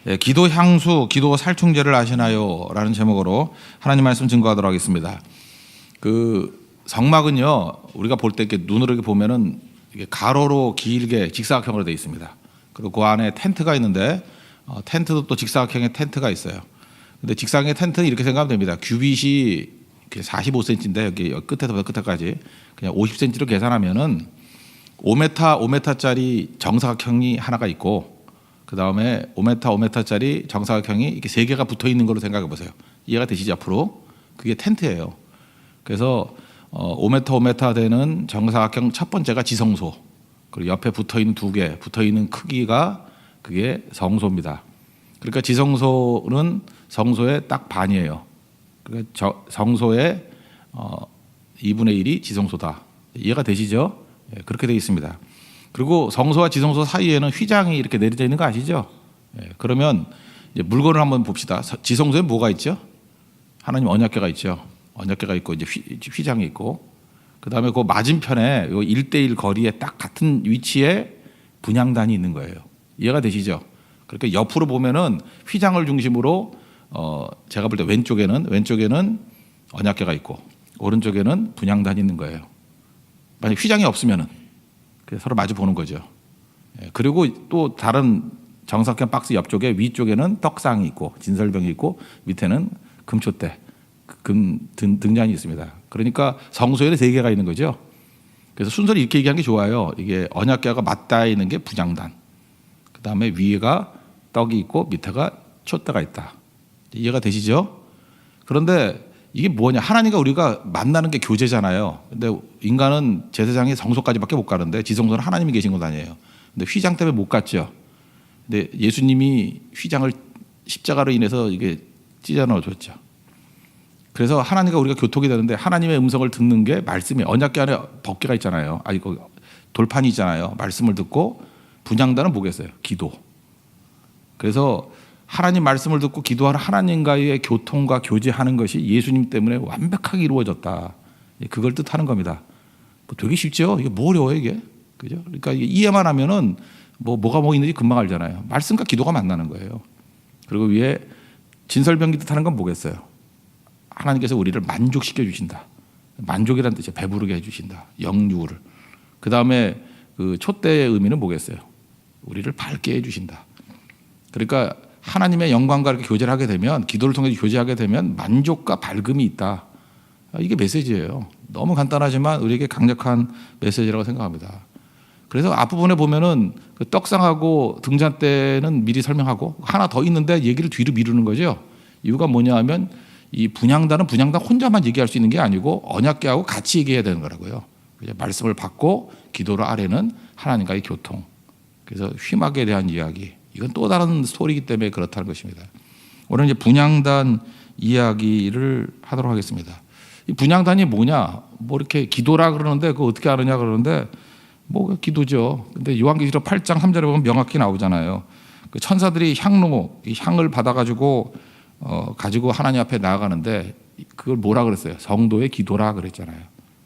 예, 기도 향수, 기도 살충제를 아시나요? 라는 제목으로 하나님 말씀 증거하도록 하겠습니다. 그 성막은요, 우리가 볼 때 이렇게 눈으로 이렇게 보면은 이게 가로로 길게 직사각형으로 되어 있습니다. 그리고 그 안에 텐트가 있는데 텐트도 또 직사각형의 텐트가 있어요. 근데 직사각형의 텐트는 이렇게 생각하면 됩니다. 규빗이 45cm인데 여기 끝에서부터 끝에까지 그냥 50cm로 계산하면은 5m짜리 정사각형이 하나가 있고, 그 다음에 5m짜리 정사각형이 이렇게 세 개가 붙어 있는 걸로 생각해 보세요. 이해가 되시죠? 앞으로 그게 텐트예요. 그래서 5m 되는 정사각형 첫 번째가 지성소, 그리고 옆에 붙어 있는 두 개 붙어 있는 크기가 그게 성소입니다. 그러니까 지성소는 성소의 딱 반이에요. 그러니까 성소의 2분의 1이 지성소다. 이해가 되시죠? 예, 그렇게 되어 있습니다. 그리고 성소와 지성소 사이에는 휘장이 이렇게 내려져 있는 거 아시죠? 예, 그러면 이제 물건을 한번 봅시다. 지성소에 뭐가 있죠? 하나님 언약궤가 있죠. 언약궤가 있고 이제 휘장이 있고, 그 다음에 그 맞은편에 요 1대1 거리에 딱 같은 위치에 분향단이 있는 거예요. 이해가 되시죠? 그렇게 옆으로 보면은 휘장을 중심으로 제가 볼 때 왼쪽에는 언약궤가 있고 오른쪽에는 분향단이 있는 거예요. 만약 휘장이 없으면은 서로 마주 보는 거죠. 그리고 또 다른 정사각형 박스 옆쪽에 위쪽에는 떡상이 있고 진설병이 있고 밑에는 금촛대, 등잔이 있습니다. 그러니까 성소에는 세 개가 있는 거죠. 그래서 순서를 이렇게 얘기하는 게 좋아요. 이게 언약궤가 맞닿아 있는 게 분향단, 그 다음에 위에가 떡이 있고 밑에가 촛대가 있다. 이해가 되시죠? 그런데 이게 뭐냐? 하나님과 우리가 만나는 게 교제잖아요. 근데 인간은 제사장의 성소까지밖에 못 가는데 지성소는 하나님이 계신 곳 아니에요. 근데 휘장 때문에 못 갔죠. 근데 예수님이 휘장을 십자가로 인해서 이게 찢어 넣어 줬죠. 그래서 하나님과 우리가 교통이 되는데 하나님의 음성을 듣는 게 말씀이, 언약궤 안에 덮개가 있잖아요. 아니 그 돌판이 있잖아요. 말씀을 듣고 분향단은 뭐겠어요? 기도. 그래서 하나님 말씀을 듣고 기도하는 하나님과의 교통과 교제하는 것이 예수님 때문에 완벽하게 이루어졌다. 그걸 뜻하는 겁니다. 되게 쉽죠? 이게 뭐 어려워요, 이게? 그죠? 그러니까 이해만 하면은 뭐가 있는지 금방 알잖아요. 말씀과 기도가 만나는 거예요. 그리고 위에 진설병기 뜻하는 건 뭐겠어요? 하나님께서 우리를 만족시켜 주신다. 만족이라는 뜻이에요. 배부르게 해 주신다. 영유를. 그 다음에 그 촛대의 의미는 뭐겠어요? 우리를 밝게 해 주신다. 그러니까 하나님의 영광과 이렇게 교제를 하게 되면, 기도를 통해 교제하게 되면 만족과 밝음이 있다. 이게 메시지예요. 너무 간단하지만 우리에게 강력한 메시지라고 생각합니다. 그래서 앞부분에 보면은 그 떡상하고 등잔대는 미리 설명하고 하나 더 있는데 얘기를 뒤로 미루는 거죠. 이유가 뭐냐 하면 이 분향단은 분향단 혼자만 얘기할 수 있는 게 아니고 언약궤하고 같이 얘기해야 되는 거라고요. 말씀을 받고 기도를 아래는 하나님과의 교통. 그래서 휘막에 대한 이야기. 이건 또 다른 스토리이기 때문에 그렇다는 것입니다. 오늘 이제 분향단 이야기를 하도록 하겠습니다. 이 분향단이 뭐냐? 이렇게 기도라 그러는데 그거 어떻게 아느냐 그러는데 기도죠. 근데 요한계시록 8장 3절에 보면 명확히 나오잖아요. 그 천사들이 향을 받아가지고 가지고 하나님 앞에 나아가는데 그걸 뭐라 그랬어요? 성도의 기도라 그랬잖아요.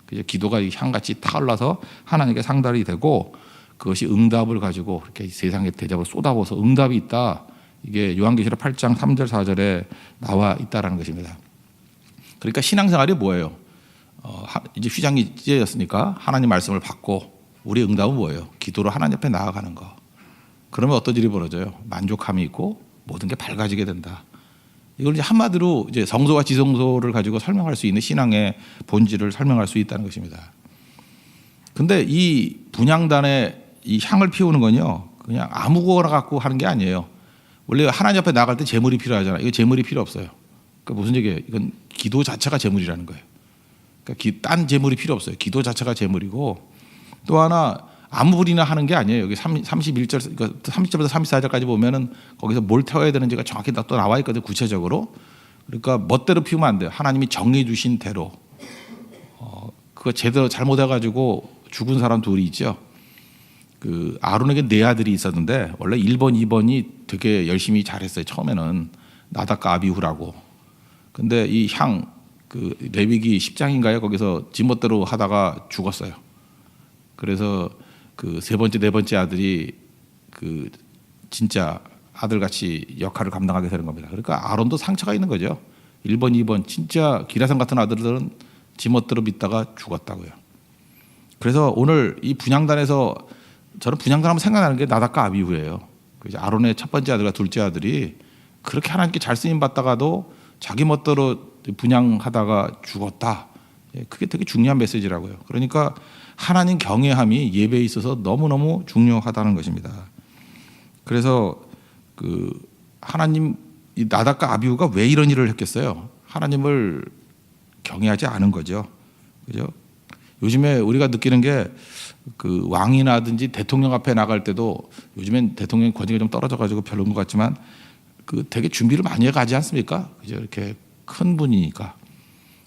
그래서 기도가 향같이 타올라서 하나님께 상달이 되고 그것이 응답을 가지고 이렇게 세상의 대접을 쏟아부어서 응답이 있다. 이게 요한계시록 8장 3절 4절에 나와 있다라는 것입니다. 그러니까 신앙생활이 뭐예요? 이제 휘장이 찢어졌으니까 하나님 말씀을 받고 우리의 응답은 뭐예요? 기도로 하나님 앞에 나아가는 거. 그러면 어떤 일이 벌어져요? 만족함이 있고 모든 게 밝아지게 된다. 이걸 이제 한마디로 이제 성소와 지성소를 가지고 설명할 수 있는 신앙의 본질을 설명할 수 있다는 것입니다. 근데 이 분향단의 이 향을 피우는 건요, 그냥 아무거나 갖고 하는 게 아니에요. 원래 하나님 앞에 나갈 때 제물이 필요하잖아요. 이거 제물이 필요 없어요. 그러니까 무슨 얘기예요? 이건 기도 자체가 제물이라는 거예요. 그러니까 딴 제물이 필요 없어요. 기도 자체가 제물이고, 또 하나 아무 불이나 하는 게 아니에요. 여기 31절, 그러니까 30절부터 34절까지 보면은 거기서 뭘 태워야 되는지가 정확히 또 나와 있거든요. 구체적으로. 그러니까 멋대로 피우면 안 돼요. 하나님이 정해 주신 대로. 그거 제대로 잘못해가지고 죽은 사람 둘이 있죠. 그 아론에게 네 아들이 있었는데 원래 1번, 2번이 되게 열심히 잘했어요. 처음에는 나답과 아비후라고. 근데 이 그 레위기 10장인가요? 거기서 지멋대로 하다가 죽었어요. 그래서 그 세 번째, 네 번째 아들이 그 진짜 아들같이 역할을 감당하게 되는 겁니다. 그러니까 아론도 상처가 있는 거죠. 1번, 2번 진짜 기라성 같은 아들들은 지멋대로 믿다가 죽었다고요. 그래서 오늘 이 분향단에서 저는 분향단하면 생각나는 게 나답과 아비후예요. 아론의 첫 번째 아들과 둘째 아들이 그렇게 하나님께 잘 쓰임 받다가도 자기 멋대로 분향하다가 죽었다. 그게 되게 중요한 메시지라고요. 그러니까 하나님 경외함이 예배에 있어서 너무너무 중요하다는 것입니다. 그래서 그 하나님 이 나답과 아비후가 왜 이런 일을 했겠어요? 하나님을 경외하지 않은 거죠. 그죠? 요즘에 우리가 느끼는 게 그 왕이나든지 대통령 앞에 나갈 때도 요즘엔 대통령 권위가 좀 떨어져가지고 별로인 것 같지만 그 되게 준비를 많이 해가지 않습니까? 그죠? 이렇게 큰 분이니까.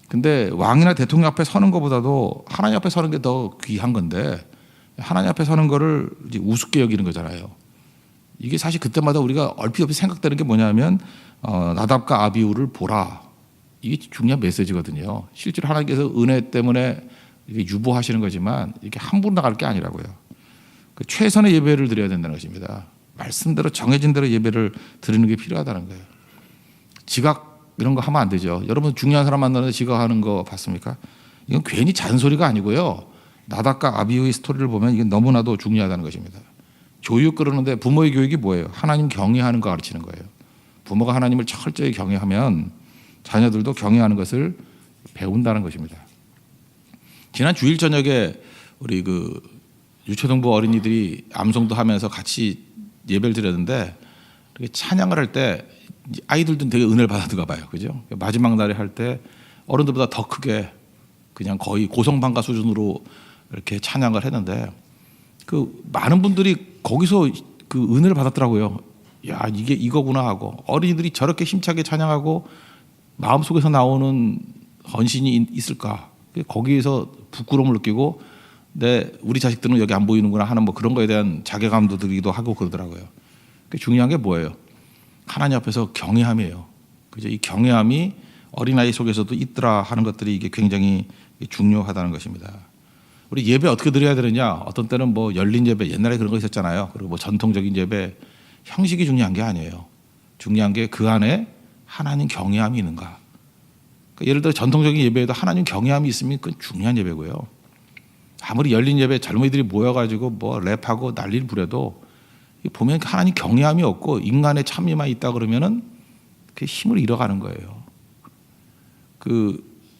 근데 왕이나 대통령 앞에 서는 것보다도 하나님 앞에 서는 게 더 귀한 건데 하나님 앞에 서는 거를 이제 우습게 여기는 거잖아요. 이게 사실 그때마다 우리가 얼핏 생각되는 게 뭐냐면 나답과 아비후를 보라. 이게 중요한 메시지거든요. 실제로 하나님께서 은혜 때문에 이게 유보하시는 거지만 이렇게 함부로 나갈 게 아니라고요. 그 최선의 예배를 드려야 된다는 것입니다. 말씀대로 정해진 대로 예배를 드리는 게 필요하다는 거예요. 지각 이런 거 하면 안 되죠. 여러분 중요한 사람 만나는데 지각하는 거 봤습니까? 이건 괜히 잔소리가 아니고요. 나답과 아비후의 스토리를 보면 이게 너무나도 중요하다는 것입니다. 교육 그러는데 부모의 교육이 뭐예요? 하나님 경외하는 거 가르치는 거예요. 부모가 하나님을 철저히 경외하면 자녀들도 경외하는 것을 배운다는 것입니다. 지난 주일 저녁에 우리 그 유초등부 어린이들이 암송도 하면서 같이 예배를 드렸는데 찬양을 할 때 아이들도 되게 은혜를 받았던가 봐요. 그죠? 마지막 날에 할 때 어른들보다 더 크게 그냥 거의 고성방가 수준으로 이렇게 찬양을 했는데 그 많은 분들이 거기서 그 은혜를 받았더라고요. 야, 이게 이거구나 하고 어린이들이 저렇게 힘차게 찬양하고 마음속에서 나오는 헌신이 있을까? 거기에서 부끄러움을 느끼고 우리 자식들은 여기 안 보이는구나 하는 뭐 그런 거에 대한 자괴감도 들기도 하고 그러더라고요. 중요한 게 뭐예요? 하나님 앞에서 경외함이에요. 그죠? 이 경외함이 어린아이 속에서도 있더라 하는 것들이 이게 굉장히 중요하다는 것입니다. 우리 예배 어떻게 드려야 되느냐? 어떤 때는 뭐 열린 예배 옛날에 그런 거 있었잖아요. 그리고 뭐 전통적인 예배 형식이 중요한 게 아니에요. 중요한 게 그 안에 하나님 경외함이 있는가? 그러니까 예를 들어 전통적인 예배에도 하나님 경외함이 있으면 그건 중요한 예배고요. 아무리 열린 예배 젊은이들이 모여가지고 뭐 랩하고 난리를 부려도 보면 하나님 경외함이 없고 인간의 참여만 있다 그러면은 그 힘을 잃어가는 거예요.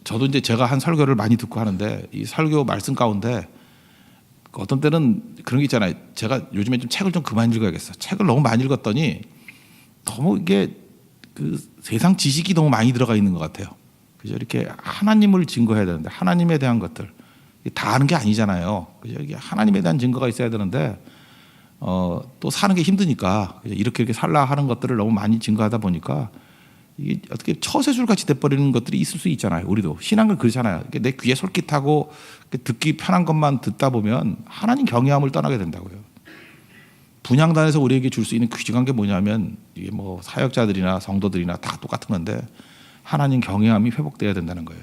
저도 이제 제가 한 설교를 많이 듣고 하는데 이 설교 말씀 가운데 어떤 때는 그런 게 있잖아요. 제가 요즘에 좀 책을 좀 그만 읽어야겠어. 책을 너무 많이 읽었더니 너무 이게 그 세상 지식이 너무 많이 들어가 있는 것 같아요. 그죠? 이렇게 하나님을 증거해야 되는데 하나님에 대한 것들 다 아는 게 아니잖아요. 그죠? 이게 하나님에 대한 증거가 있어야 되는데 또 사는 게 힘드니까 그죠? 이렇게 살라 하는 것들을 너무 많이 증거하다 보니까 이게 어떻게 처세술 같이 돼버리는 것들이 있을 수 있잖아요. 우리도 신앙을 그렇잖아요. 내 귀에 솔깃하고 듣기 편한 것만 듣다 보면 하나님 경외함을 떠나게 된다고요. 분향단에서 우리에게 줄 수 있는 귀중한 게 뭐냐면 이게 뭐 사역자들이나 성도들이나 다 똑같은 건데 하나님 경외함이 회복돼야 된다는 거예요.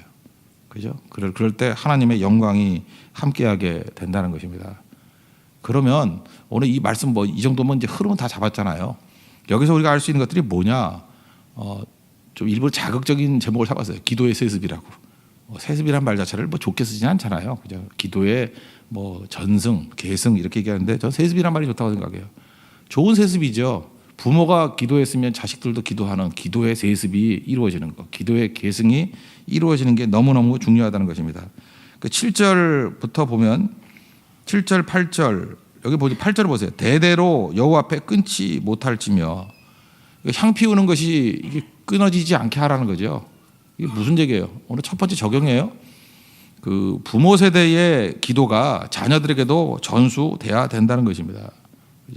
그죠? 그럴 때 하나님의 영광이 함께하게 된다는 것입니다. 그러면 오늘 이 말씀 뭐 이 정도면 이제 흐름은 다 잡았잖아요. 여기서 우리가 알 수 있는 것들이 뭐냐? 좀 일부 자극적인 제목을 잡았어요. 기도의 세습이라고. 세습이란 말 자체를 뭐 좋게 쓰지는 않잖아요. 그죠? 기도의 뭐 전승, 계승 이렇게 얘기하는데 저 세습이란 말이 좋다고 생각해요. 좋은 세습이죠. 부모가 기도했으면 자식들도 기도하는 기도의 세습이 이루어지는 것, 기도의 계승이 이루어지는 게 너무너무 중요하다는 것입니다. 그 7절부터 보면 7절, 8절 여기 보니 8절 보세요. 대대로 여호와 앞에 끊지 못할지며 향 피우는 것이 이게 끊어지지 않게 하라는 거죠. 이게 무슨 얘기예요? 오늘 첫 번째 적용이에요. 그 부모 세대의 기도가 자녀들에게도 전수돼야 된다는 것입니다.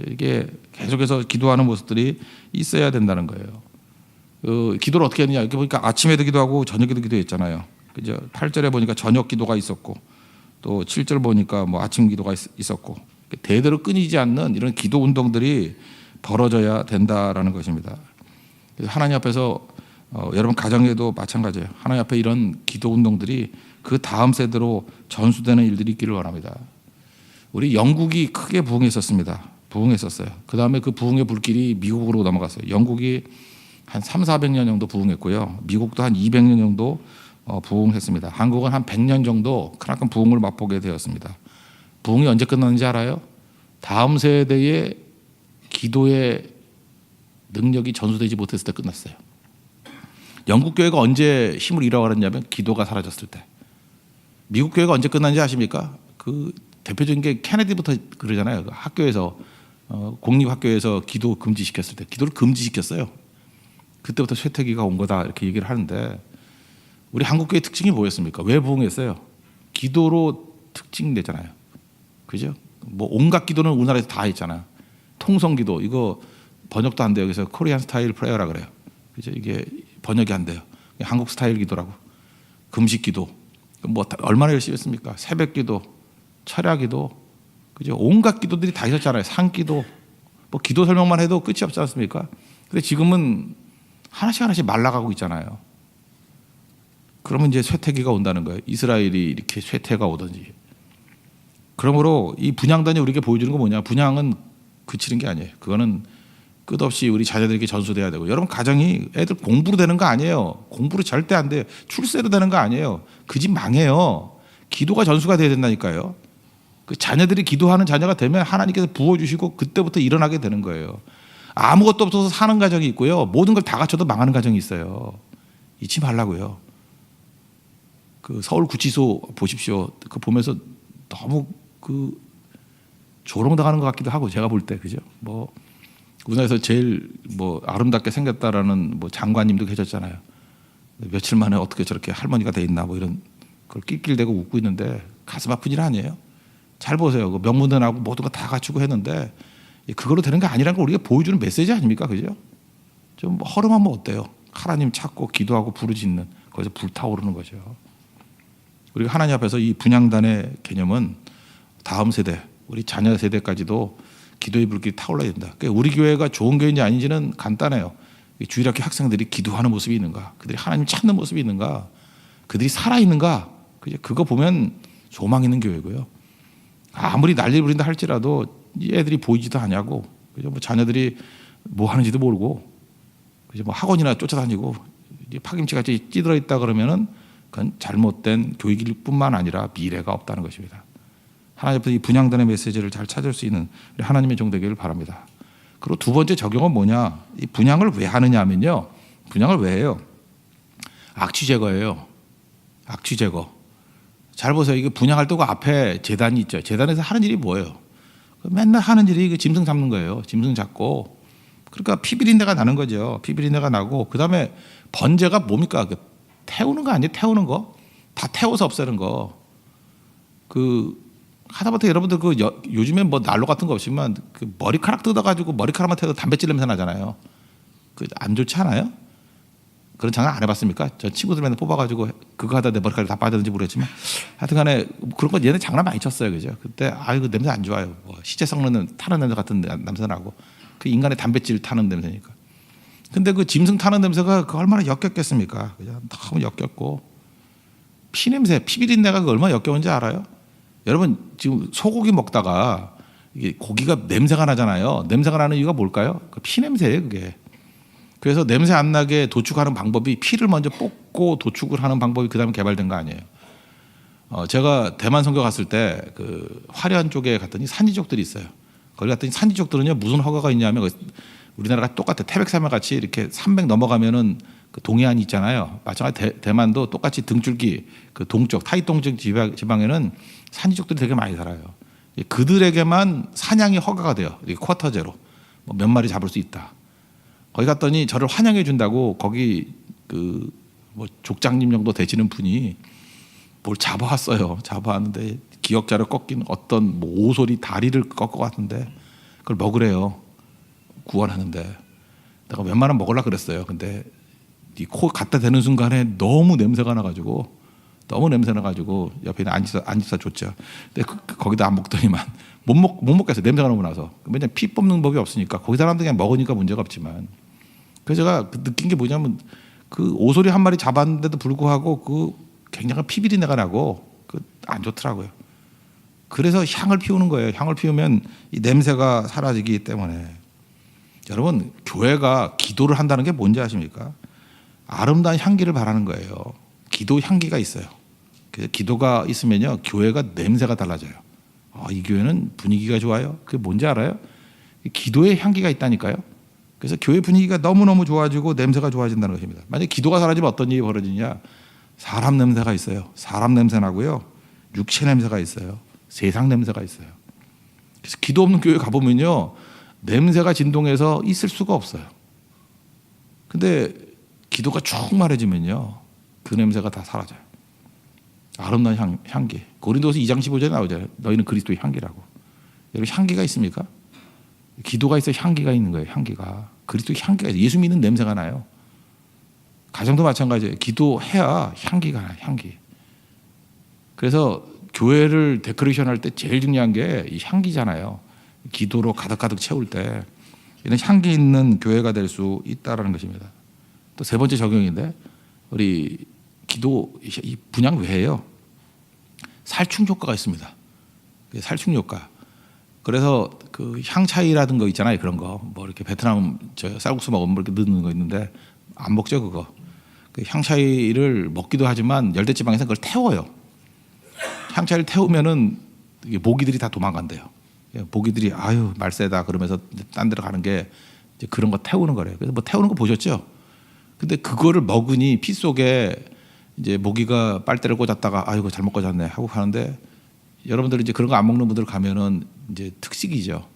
이게 계속해서 기도하는 모습들이 있어야 된다는 거예요. 기도를 어떻게 했느냐? 이렇게 보니까 아침에도 기도하고 저녁에도 기도했잖아요. 그죠? 8절에 보니까 저녁 기도가 있었고 또 7절 보니까 뭐 아침 기도가 있었고 대대로 끊이지 않는 이런 기도 운동들이 벌어져야 된다라는 것입니다. 그래서 하나님 앞에서 여러분 가정에도 마찬가지예요. 하나님 앞에 이런 기도 운동들이 그 다음 세대로 전수되는 일들이 있기를 원합니다. 우리 영국이 크게 부흥했었습니다. 부흥했었어요. 그 다음에 그 부흥의 불길이 미국으로 넘어갔어요. 영국이 한 300~400년 정도 부흥했고요. 미국도 한 200년 정도 부흥했습니다. 한국은 한 100년 정도 크나큰 부흥을 맛보게 되었습니다. 부흥이 언제 끝났는지 알아요? 다음 세대의 기도의 능력이 전수되지 못했을 때 끝났어요. 영국 교회가 언제 힘을 잃어버렸냐면 기도가 사라졌을 때. 미국 교회가 언제 끝났는지 아십니까? 그 대표적인 게 케네디부터 그러잖아요. 그 학교에서 공립학교에서 기도 금지시켰을 때 기도를 금지시켰어요. 그때부터 쇠퇴기가 온 거다 이렇게 얘기를 하는데 우리 한국교회 특징이 뭐였습니까? 왜 부흥했어요? 기도로 특징내잖아요. 그죠? 뭐 온갖 기도는 우리나라에서 다 했잖아요. 통성기도 이거 번역도 안 돼요. 그래서 코리안 스타일 프레어라 그래요. 그죠? 이게 번역이 안 돼요. 한국 스타일 기도라고. 금식기도 뭐 얼마나 열심히 했습니까? 새벽기도, 철야기도, 그죠? 온갖 기도들이 다 있었잖아요. 산기도, 뭐 기도 설명만 해도 끝이 없지 않습니까? 근데 지금은 하나씩 말라가고 있잖아요. 그러면 이제 쇠퇴기가 온다는 거예요. 이스라엘이 이렇게 쇠퇴가 오든지. 그러므로 이 분향단이 우리에게 보여주는 건 뭐냐? 분향은 그치는 게 아니에요. 그거는 끝없이 우리 자녀들에게 전수돼야 되고, 여러분 가정이 애들 공부로 되는 거 아니에요. 공부로 절대 안 돼요. 출세로 되는 거 아니에요. 그 집 망해요. 기도가 전수가 돼야 된다니까요. 그 자녀들이 기도하는 자녀가 되면 하나님께서 부어주시고 그때부터 일어나게 되는 거예요. 아무것도 없어서 사는 가정이 있고요. 모든 걸 다 갖춰도 망하는 가정이 있어요. 잊지 말라고요. 그 서울구치소 보십시오. 그 보면서 너무 그 조롱당하는 것 같기도 하고 제가 볼 때 그죠? 뭐 우리나라에서 제일 뭐 아름답게 생겼다라는 뭐 장관님도 계셨잖아요. 며칠 만에 어떻게 저렇게 할머니가 돼 있나 뭐 이런 걸 낄낄대고 웃고 있는데 가슴 아픈 일 아니에요? 잘 보세요. 그 명문대나고 모든 거 다 갖추고 했는데 그걸로 되는 게 아니라는 걸 우리가 보여주는 메시지 아닙니까? 그죠? 좀 허름하면 어때요? 하나님 찾고 기도하고 부르짖는 거기서 불타오르는 거죠. 우리가 하나님 앞에서 이 분향단의 개념은 다음 세대, 우리 자녀 세대까지도 기도의 불길이 타올라야 된다. 그러니까 우리 교회가 좋은 교회인지 아닌지는 간단해요. 주일학교 학생들이 기도하는 모습이 있는가? 그들이 하나님 찾는 모습이 있는가? 그들이 살아있는가? 그거 보면 소망 있는 교회고요. 아무리 난리를 부린다 할지라도 이 애들이 보이지도 않냐고. 그죠? 뭐 자녀들이 뭐 하는지도 모르고, 그죠? 뭐 학원이나 쫓아다니고 파김치 같이 찌들어 있다 그러면은 그건 잘못된 교육일 뿐만 아니라 미래가 없다는 것입니다. 하나님 앞에서 이 분향단의 메시지를 잘 찾을 수 있는 하나님의 종 되기를 바랍니다. 그리고 두 번째 적용은 뭐냐? 이 분향을 왜 하느냐 하면요. 분향을 왜 해요? 악취 제거예요. 악취 제거. 잘 보세요. 이게 분향할 때고 앞에 제단이 있죠. 제단에서 하는 일이 뭐예요? 맨날 하는 일이 짐승 잡는 거예요. 짐승 잡고. 그러니까 피비린내가 나는 거죠. 피비린내가 나고 그다음에 번제가 뭡니까? 태우는 거 아니에요? 태우는 거? 다 태워서 없애는 거. 하다못해 여러분들 요즘에 뭐 난로 같은 거 없지만 그 머리카락 뜯어가지고 머리카락만 태워도 담배질 냄새 나잖아요. 안 좋지 않아요? 그런 장난 안 해봤습니까? 저 친구들 맨날 뽑아가지고 그거 하다 내 머리카락이 다 빠졌는지 모르겠지만 하여튼간에 그런 거 얘네 장난 많이 쳤어요, 그죠? 그때 그 냄새 안 좋아요. 뭐 시체 썩는 타는 냄새 같은 냄새 나고 그 인간의 담배질 타는 냄새니까. 근데 그 짐승 타는 냄새가 얼마나 역겹겠습니까? 그죠? 너무 역겹고 피 냄새, 피비린내가 얼마나 역겨운지 알아요? 여러분 지금 소고기 먹다가 이게 고기가 냄새가 나잖아요. 냄새가 나는 이유가 뭘까요? 피 냄새예요, 그게. 그래서 냄새 안 나게 도축하는 방법이 피를 먼저 뽑고 도축을 하는 방법이 그다음에 개발된 거 아니에요. 제가 대만 선교 갔을 때 그 화련 쪽에 갔더니 산지족들이 있어요. 거기 갔더니 산지족들은요 무슨 허가가 있냐면 우리나라가 똑같아. 태백산맥 같이 이렇게 300 넘어가면은 그 동해안이 있잖아요. 마찬가지 대만도 똑같이 등줄기 그 동쪽 타이tung 지방에는 산지족들이 되게 많이 살아요. 그들에게만 사냥이 허가가 돼요. 쿼터제로 몇 마리 잡을 수 있다. 거기 갔더니 저를 환영해 준다고 거기 뭐 족장님 정도 되시는 분이 뭘 잡아왔어요. 잡아왔는데 기역자를 꺾인 어떤 뭐 오소리 다리를 꺾어 왔는데 그걸 먹으래요. 구원하는데 내가 웬만하면 먹으려고 그랬어요. 근데 이 코 갖다 대는 순간에 너무 냄새가 나가지고 옆에 있는 안집사 줬죠. 근데 거기다 안 먹더니만 못 먹겠어요. 냄새가 너무 나서. 왜냐면 피 뽑는 법이 없으니까 거기 사람들 그냥 먹으니까 문제가 없지만. 그래서 제가 느낀 게 뭐냐면 그 오소리 한 마리 잡았는데도 불구하고 그 굉장한 피비린내가 나고 안 좋더라고요. 그래서 향을 피우는 거예요. 향을 피우면 이 냄새가 사라지기 때문에. 여러분, 교회가 기도를 한다는 게 뭔지 아십니까? 아름다운 향기를 바라는 거예요. 기도 향기가 있어요. 그래서 기도가 있으면요, 교회가 냄새가 달라져요. 이 교회는 분위기가 좋아요. 그게 뭔지 알아요? 기도의 향기가 있다니까요. 그래서 교회 분위기가 너무너무 좋아지고 냄새가 좋아진다는 것입니다. 만약에 기도가 사라지면 어떤 일이 벌어지냐? 사람 냄새가 있어요. 사람 냄새 나고요. 육체 냄새가 있어요. 세상 냄새가 있어요. 그래서 기도 없는 교회 가보면요, 냄새가 진동해서 있을 수가 없어요. 근데 기도가 충만해지면요, 그 냄새가 다 사라져요. 아름다운 향기. 고린도서 2장 15절에 나오잖아요. 너희는 그리스도의 향기라고. 여러분, 향기가 있습니까? 기도가 있어야 향기가 있는 거예요. 향기가. 그리스도의 향기가 있어요. 예수 믿는 냄새가 나요. 가정도 마찬가지예요. 기도해야 향기가 나요. 향기. 그래서 교회를 데코레이션 할 때 제일 중요한 게 이 향기잖아요. 기도로 가득가득 채울 때 이런 향기 있는 교회가 될 수 있다는 것입니다. 또 세 번째 적용인데, 우리 기도 이 분향 외에요, 살충 효과가 있습니다. 살충 효과. 그래서 그 향차이라든 거 있잖아요. 그런 거 뭐 이렇게 베트남 쌀국수 먹으면 이렇게 넣는 거 있는데 안 먹죠 그거. 그 향차이를 먹기도 하지만 열대지방에서 그걸 태워요. 향차이를 태우면은 이게 모기들이 다 도망간대요. 모기들이 아유 말세다 그러면서 딴 데로 가는 게 이제 그런 거 태우는 거래요. 그래서 뭐 태우는 거 보셨죠? 근데 그거를 먹으니 피 속에 이제 모기가 빨대를 꽂았다가 아이고 잘못 꽂았네 하고 가는데, 여러분들 이제 그런 거 안 먹는 분들 가면은 이제 특식이죠.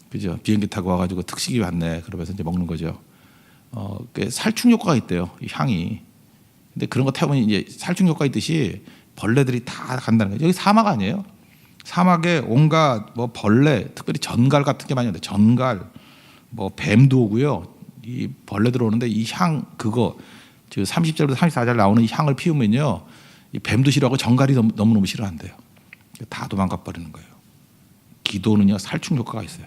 그죠? 비행기 타고 와가지고 특식이 왔네 그러면서 이제 먹는 거죠. 살충 효과가 있대요. 이 향이. 근데 그런 거 태우면 이제 살충 효과 있듯이 벌레들이 다 간다는 거예요. 여기 사막 아니에요? 사막에 온갖 뭐 벌레, 특별히 전갈 같은 게 많이 오는데, 전갈, 뭐 뱀도 오고요. 이 벌레들 오는데 이 향 그거 30절부터 34절 나오는 이 향을 피우면요, 이 뱀도 싫어하고 전갈이 너무너무 싫어한대요. 다 도망가 버리는 거예요. 기도는요, 살충 효과가 있어요.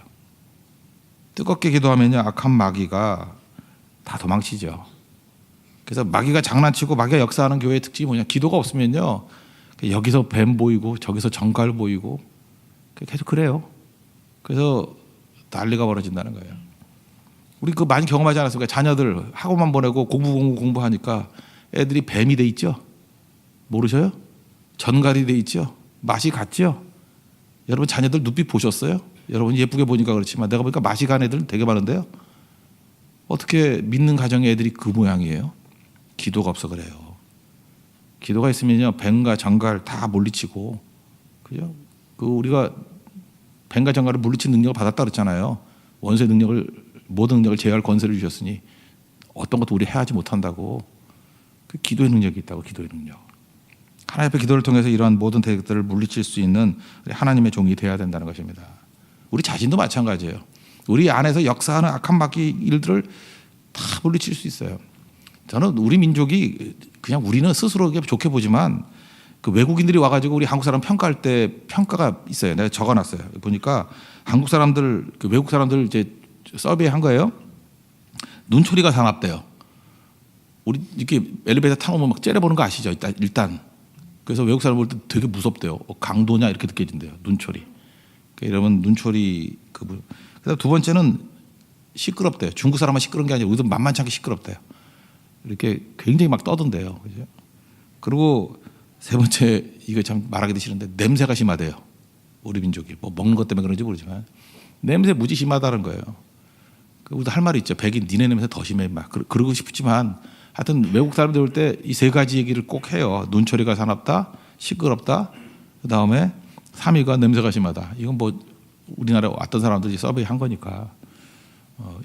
뜨겁게 기도하면요, 악한 마귀가 다 도망치죠. 그래서 마귀가 장난치고 마귀가 역사하는 교회의 특징이 뭐냐? 기도가 없으면요, 여기서 뱀 보이고 저기서 전갈 보이고 계속 그래요. 그래서 난리가 벌어진다는 거예요. 우리 그 많이 경험하지 않았습니까? 자녀들 학원만 보내고 공부하니까 애들이 뱀이 돼 있죠. 모르셔요? 전갈이 돼 있죠. 맛이 같죠. 여러분 자녀들 눈빛 보셨어요? 여러분 예쁘게 보니까 그렇지만 내가 보니까 맛이 간 애들 되게 많은데요. 어떻게 믿는 가정의 애들이 그 모양이에요? 기도가 없어 그래요. 기도가 있으면요, 뱀과 전갈 다 물리치고, 그죠? 그 우리가 뱀과 전갈을 물리친 능력을 받았다 그랬잖아요. 원수의 능력을, 모든 능력을 제어할 권세를 주셨으니 어떤 것도 우리 해하지 못한다고. 그 기도의 능력이 있다고. 기도의 능력. 하나님 앞에 기도를 통해서 이러한 모든 대적들을 물리칠 수 있는 하나님의 종이 되어야 된다는 것입니다. 우리 자신도 마찬가지예요. 우리 안에서 역사하는 악한 마귀 일들을 다 물리칠 수 있어요. 저는 우리 민족이 그냥 우리는 스스로 좋게 보지만 그 외국인들이 와가지고 우리 한국 사람 평가할 때 평가가 있어요. 내가 적어놨어요. 보니까 한국 사람들, 그 외국 사람들 이제 서베이한 거예요. 눈초리가 사납대요. 우리 이렇게 엘리베이터 타고 막 째려보는 거 아시죠? 일단. 그래서 외국 사람 볼 때 되게 무섭대요. 강도냐 이렇게 느껴진대요. 눈초리. 그러니까 여러분 눈초리 그분. 그다음 두 번째는 시끄럽대요. 중국 사람은 시끄러운 게 아니라 우리도 만만치 않게 시끄럽대요. 이렇게 굉장히 막 떠든대요. 그죠? 그리고 세 번째, 이거 참 말하기도 싫은데 냄새가 심하대요. 우리 민족이 뭐 먹는 것 때문에 그런지 모르지만 냄새 무지 심하다는 거예요. 우리도 할 말이 있죠. 백인 니네 냄새 더 심해 막 그러고 싶지만 하여튼 외국 사람들 올 때 이 세 가지 얘기를 꼭 해요. 눈초리가 사납다, 시끄럽다, 그 다음에 3위가 냄새가 심하다. 이건 뭐 우리나라에 왔던 사람들이 서베이 한 거니까.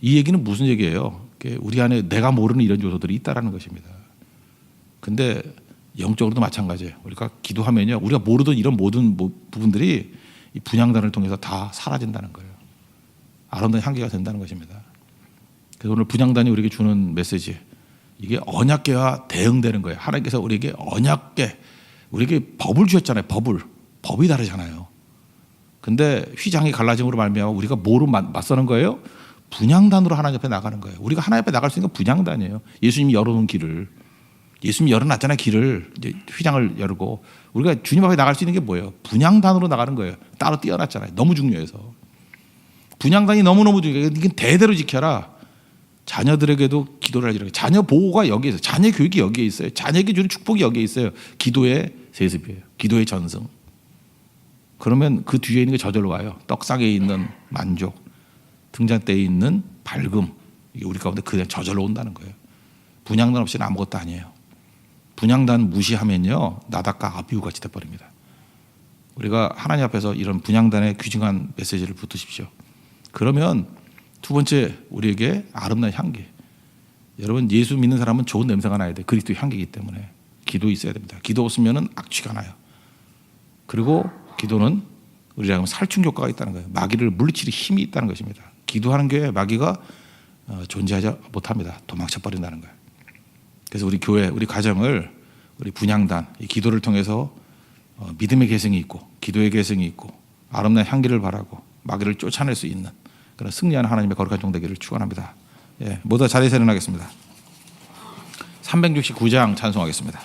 이 얘기는 무슨 얘기예요? 우리 안에 내가 모르는 이런 요소들이 있다라는 것입니다. 근데 영적으로도 마찬가지예요. 우리가 기도하면요, 우리가 모르던 이런 모든 부분들이 이 분향단을 통해서 다 사라진다는 거예요. 아름다운 향기가 된다는 것입니다. 그래서 오늘 분향단이 우리에게 주는 메시지, 이게 언약궤와 대응되는 거예요. 하나님께서 우리에게 언약궤, 우리에게 법을 주셨잖아요. 법이 다르잖아요. 근데 휘장이 갈라짐으로 말미암아 우리가 뭐로 맞서는 거예요? 분향단으로 하나님 앞에 나가는 거예요. 우리가 하나님 앞에 나갈 수 있는 건 분향단이에요. 예수님이 열어놓은 길을. 예수님이 열어놨잖아요. 길을 이제 휘장을 열고 우리가 주님 앞에 나갈 수 있는 게 뭐예요? 분향단으로 나가는 거예요. 따로 띄어놨잖아요. 너무 중요해서 분향단이 너무너무 중요해요. 이건 대대로 지켜라. 자녀들에게도 기도를 하시라고. 자녀 보호가 여기에 있어요. 자녀 교육이 여기에 있어요. 자녀에게 주는 축복이 여기에 있어요. 기도의 세습이에요. 기도의 전승. 그러면 그 뒤에 있는 게 저절로 와요. 떡상에 있는 만족, 등잔대에 있는 밝음, 이게 우리 가운데 그냥 저절로 온다는 거예요. 분향단 없이는 아무것도 아니에요. 분향단 무시하면요 나닷과 아비후 같이 돼버립니다. 우리가 하나님 앞에서 이런 분향단의 귀중한 메시지를 붙으십시오. 그러면 두 번째 우리에게 아름다운 향기. 여러분 예수 믿는 사람은 좋은 냄새가 나야 돼. 그리스도 향기이기 때문에 기도 있어야 됩니다. 기도 없으면 악취가 나요. 그리고 기도는 우리가 살충 효과가 있다는 거예요. 마귀를 물리치는 힘이 있다는 것입니다. 기도하는 교회에 마귀가 존재하지 못합니다. 도망쳐 버린다는 거예요. 그래서 우리 교회, 우리 가정을 우리 분향단, 이 기도를 통해서 믿음의 개성이 있고 기도의 개성이 있고 아름다운 향기를 바라고 마귀를 쫓아낼 수 있는 그런 승리하는 하나님의 거룩한 종 되기를 축원합니다. 예, 모두 자리에서 일어나겠습니다. 369장 찬송하겠습니다.